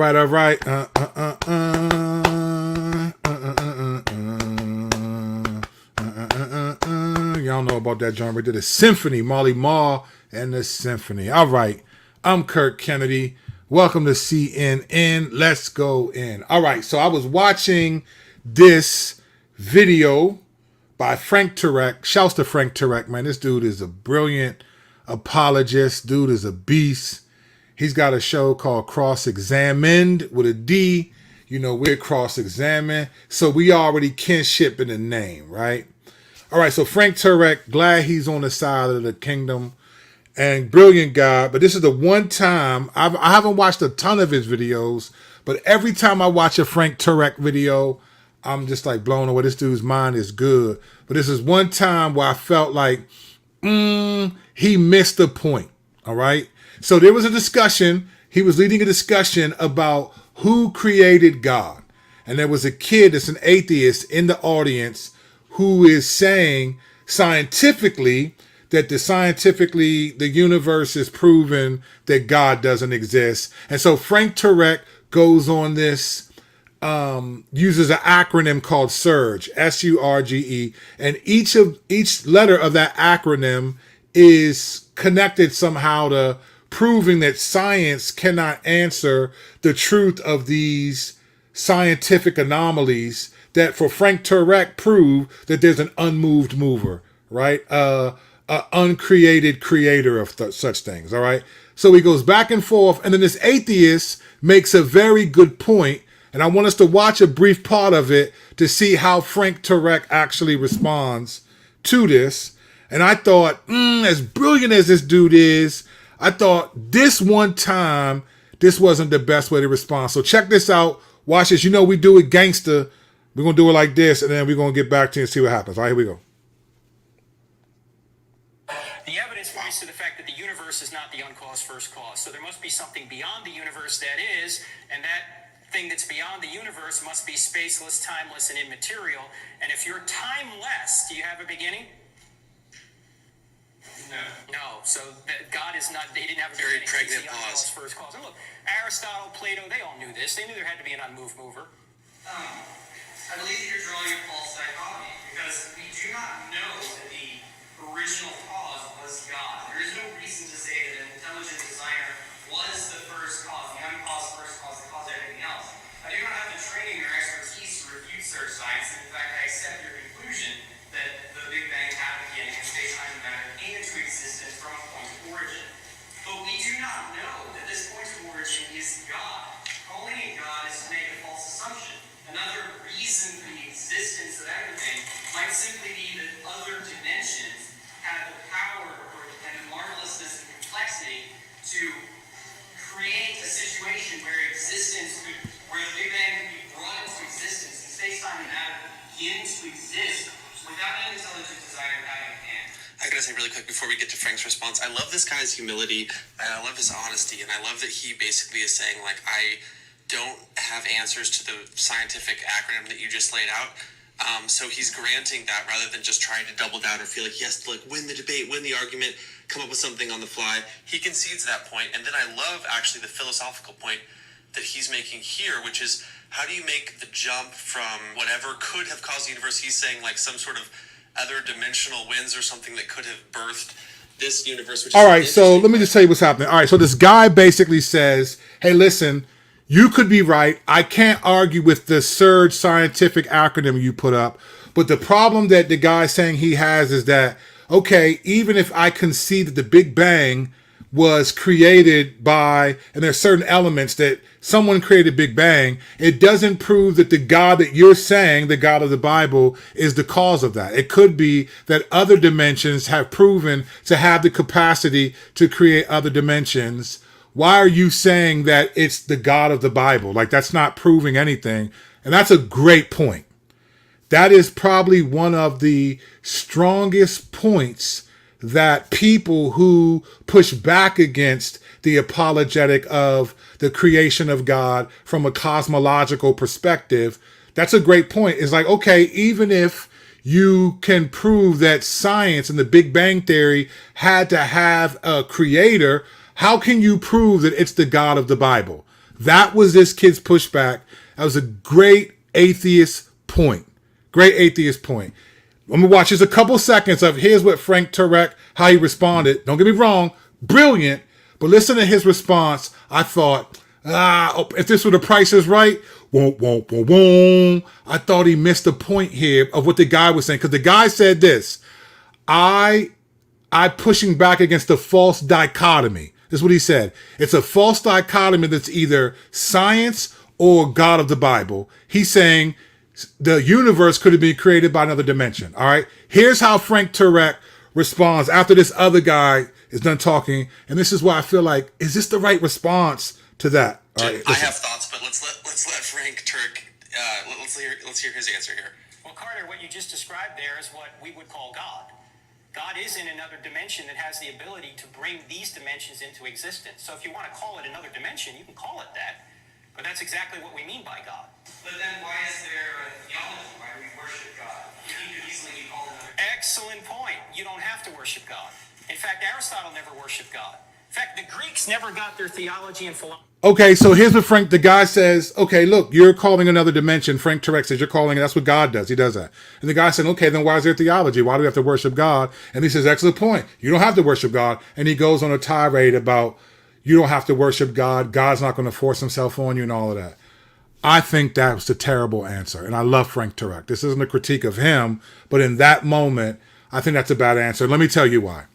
All right. Y'all know about that genre. We did a symphony, Molly Marr and the symphony. All right. I'm Kirk Kennedy. Welcome to CNN. Let's go in. All right. So I was watching this video by Frank Turek. Shouts to Frank Turek, man. This dude is a brilliant apologist. Dude is a beast. He's got a show called Cross-Examined with a D. You know, we're cross-examined. So we already kinship in the name, right? All right, so Frank Turek, glad he's on the side of the kingdom. And brilliant guy. But this is the one time, I haven't watched a ton of his videos, but every time I watch a Frank Turek video, I'm just like blown away. This dude's mind is good. But this is one time where I felt like, he missed the point, all right? So there was a discussion. He was leading a discussion about who created God. And there was a kid that's an atheist in the audience who is saying scientifically that the universe is proven that God doesn't exist. And so Frank Turek goes on this, uses an acronym called SURGE, S-U-R-G-E. And each letter of that acronym is connected somehow to proving that science cannot answer the truth of these scientific anomalies that for Frank Turek prove that there's an unmoved mover, right? An uncreated creator of such things, all right? So he goes back and forth, and then this atheist makes a very good point, and I want us to watch a brief part of it to see how Frank Turek actually responds to this. And I thought, as brilliant as this dude is, I thought this one time, this wasn't the best way to respond. So check this out. Watch this. You know, we do it gangster. We're going to do it like this, and then we're going to get back to you and see what happens. All right, here we go. The evidence points to the fact that the universe is not the uncaused first cause. So there must be something beyond the universe that is, and that thing that's beyond the universe must be spaceless, timeless, and immaterial. And if you're timeless, do you have a beginning? No. So God is not, he didn't have a very beginning. pregnant He's the pause. uncaused first cause. And look, Aristotle, Plato, they all knew this. They knew there had to be an unmoved mover. I believe that you're drawing a false dichotomy because we do not know that the original cause was God. There is no reason to say that an intelligent designer was the first cause, the uncaused first cause that caused everything else. I do not have the training or expertise to refute such science. In fact, I accept your conclusion that the Big Bang happened again and space-time and matter came into existence from a point of origin. But we do not know that this point of origin is God. Calling it God is to make a false assumption. Another reason for the existence of everything might simply be that other dimensions have the power and the marvelousness and complexity to create a situation where where the Big Bang could be brought into existence and space-time and matter begin to exist without an intelligent designer having a hand. I gotta say really quick before we get to Frank's response, I love this guy's humility, and I love his honesty, and I love that he basically is saying, like, I don't have answers to the scientific acronym that you just laid out. So he's granting that rather than just trying to double down or feel like he has to like win the debate, win the argument, come up with something on the fly. He concedes that point. And then I love actually the philosophical point that he's making here, which is how do you make the jump from whatever could have caused the universe? He's saying like some sort of other dimensional winds or something that could have birthed this universe. Which all right, so let me just tell you what's happening. All right, so this guy basically says, hey, listen, you could be right. I can't argue with the surge scientific acronym you put up. But the problem that the guy's saying he has is that, okay, even if I concede that the Big Bang was created by, and there's certain elements that someone created Big Bang, it doesn't prove that the God that you're saying, the God of the Bible, is the cause of that. It could be that other dimensions have proven to have the capacity to create other dimensions. Why are you saying that it's the God of the Bible? Like, that's not proving anything. And that's a great point. That is probably one of the strongest points that people who push back against the apologetic of the creation of God from a cosmological perspective, that's a great point. It's like, okay, even if you can prove that science and the Big Bang Theory had to have a creator, how can you prove that it's the God of the Bible? That was this kid's pushback. That was a great atheist point. Great atheist point. Let me watch just a couple seconds of here's what Frank Turek, how he responded. Don't get me wrong, brilliant. But listen to his response. I thought, if this were The Price is Right, I thought he missed the point here of what the guy was saying. Because the guy said this, I pushing back against the false dichotomy. This is what he said. It's a false dichotomy that's either science or God of the Bible. He's saying the universe could have been created by another dimension. All right. Here's how Frank Turek responds after this other guy is done talking. And this is why I feel like, is this the right response to that? All right, I have thoughts, but let's let Frank Turek, let's hear his answer here. Well, Carter, what you just described there is what we would call God. God is in another dimension that has the ability to bring these dimensions into existence. So if you want to call it another dimension, you can call it that. But that's exactly what we mean by God. But then why is there a theology? Why do we worship God? He could easily be called another. Excellent point. You don't have to worship God. In fact, Aristotle never worshiped God. In fact, the Greeks never got their theology and philosophy. Okay, so here's what the guy says, okay, look, you're calling another dimension. Frank Turek says you're calling it, that's what God does. He does that. And the guy said, okay, then why is there theology? Why do we have to worship God? And he says, excellent point. You don't have to worship God. And he goes on a tirade about you don't have to worship God. God's not going to force himself on you and all of that. I think that was a terrible answer. And I love Frank Turek. This isn't a critique of him, but in that moment, I think that's a bad answer. Let me tell you why.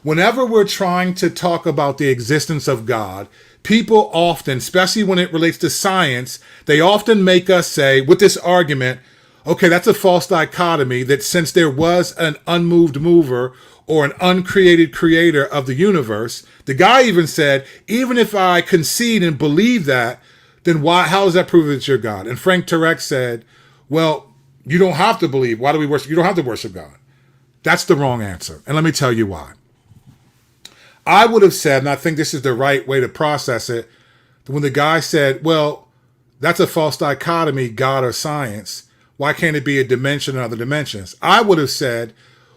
Whenever we're trying to talk about the existence of God, people often, especially when it relates to science, they often make us say, with this argument, okay, that's a false dichotomy, that since there was an unmoved mover or an uncreated creator of the universe, the guy even said, even if I concede and believe that, then how does that prove that you're God? And Frank Turek said, well, you don't have to believe. Why do we worship? You don't have to worship God. That's the wrong answer. And let me tell you why. I would have said, and I think this is the right way to process it, when the guy said, well, that's a false dichotomy, God or science. Why can't it be a dimension and other dimensions? I would have said,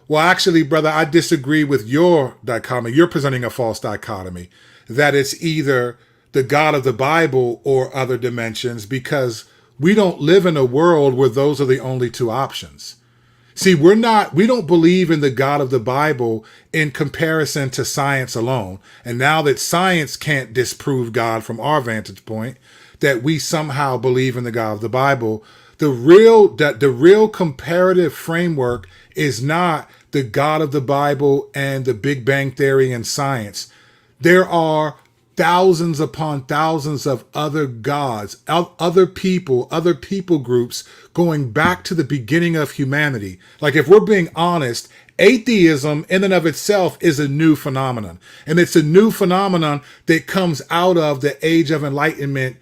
well, actually, brother, I disagree with your dichotomy. You're presenting a false dichotomy, that it's either the God of the Bible or other dimensions, because we don't live in a world where those are the only two options. See, we don't believe in the God of the Bible in comparison to science alone. And now that science can't disprove God from our vantage point, that we somehow believe in the God of the Bible. The real comparative framework is not the God of the Bible and the Big Bang Theory and science. There are thousands upon thousands of other gods, other people groups going back to the beginning of humanity. Like, if we're being honest, atheism in and of itself is a new phenomenon. And it's a new phenomenon that comes out of the Age of Enlightenment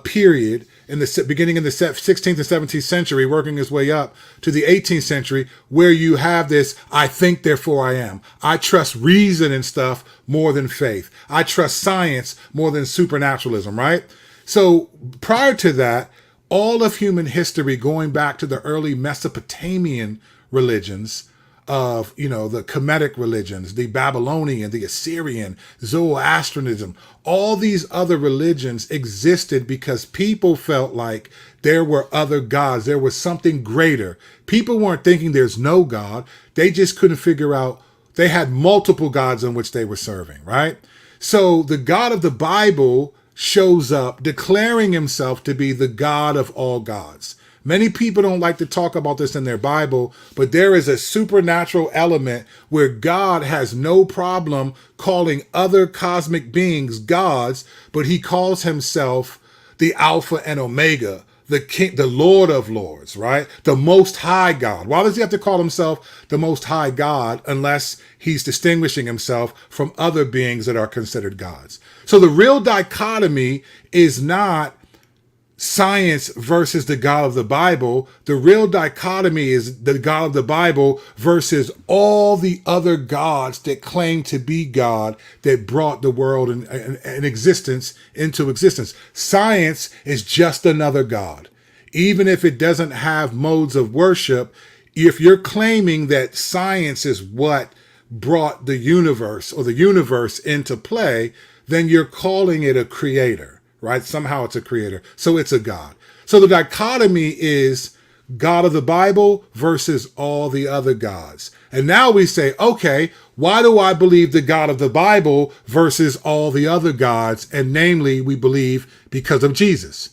period in the beginning in the 16th and 17th century, working its way up to the 18th century, where you have this, I think, therefore I am. I trust reason and stuff more than faith. I trust science more than supernaturalism, right? So prior to that, all of human history, going back to the early Mesopotamian religions of, the Kemetic religions, the Babylonian, the Assyrian, Zoroastrianism, all these other religions existed because people felt like there were other gods. There was something greater. People weren't thinking there's no God. They just couldn't figure out. They had multiple gods in which they were serving, right? So the God of the Bible shows up declaring himself to be the God of all gods. Many people don't like to talk about this in their Bible, but there is a supernatural element where God has no problem calling other cosmic beings gods, but he calls himself the Alpha and Omega, the King, the Lord of Lords, right? The Most High God. Why does he have to call himself the Most High God unless he's distinguishing himself from other beings that are considered gods? So the real dichotomy is not science versus the God of the Bible. The real dichotomy is the God of the Bible versus all the other gods that claim to be God, that brought the world and existence into existence. Science is just another God. Even if it doesn't have modes of worship, if you're claiming that science is what brought the universe or the universe into play, then you're calling it a creator, right? Somehow it's a creator. So it's a God. So the dichotomy is God of the Bible versus all the other gods. And now we say, okay, why do I believe the God of the Bible versus all the other gods? And namely, we believe because of Jesus.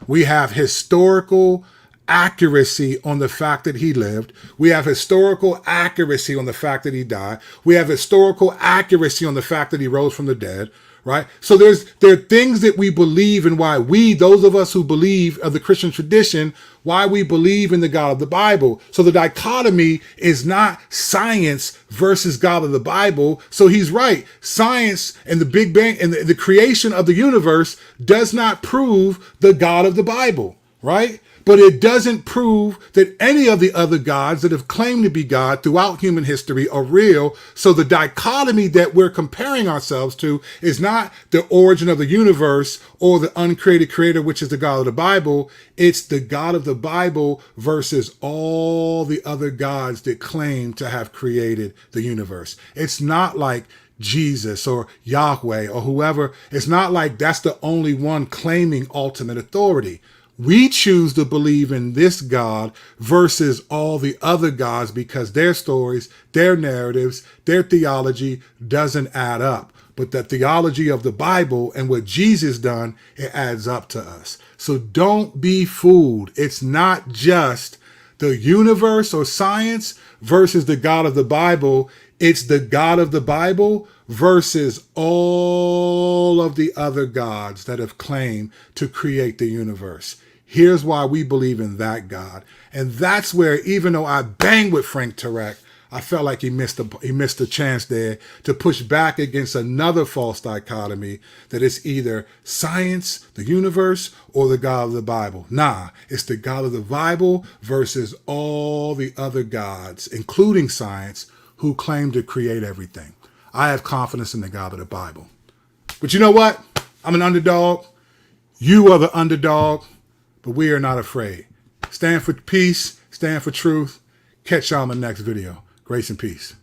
We have historical accuracy on the fact that he lived. We have historical accuracy on the fact that he died. We have historical accuracy on the fact that he rose from the dead, right? So there are things that we believe in, why we, those of us who believe of the Christian tradition, why we believe in the God of the Bible. So the dichotomy is not science versus God of the Bible. So he's right. Science and the Big Bang and the creation of the universe does not prove the God of the Bible, right? But it doesn't prove that any of the other gods that have claimed to be God throughout human history are real. So the dichotomy that we're comparing ourselves to is not the origin of the universe or the uncreated creator, which is the God of the Bible. It's the God of the Bible versus all the other gods that claim to have created the universe. It's not like Jesus or Yahweh or whoever. It's not like that's the only one claiming ultimate authority. We choose to believe in this God versus all the other gods because their stories, their narratives, their theology doesn't add up. But the theology of the Bible and what Jesus done, it adds up to us. So don't be fooled. It's not just the universe or science versus the God of the Bible. It's the God of the Bible versus all of the other gods that have claimed to create the universe. Here's why we believe in that God. And that's where, even though I banged with Frank Turek, I felt like he missed a chance there to push back against another false dichotomy that it's either science, the universe, or the God of the Bible. Nah, it's the God of the Bible versus all the other gods, including science, who claim to create everything. I have confidence in the God of the Bible. But you know what? I'm an underdog. You are the underdog. But we are not afraid. Stand for peace. Stand for truth. Catch y'all in the next video. Grace and peace.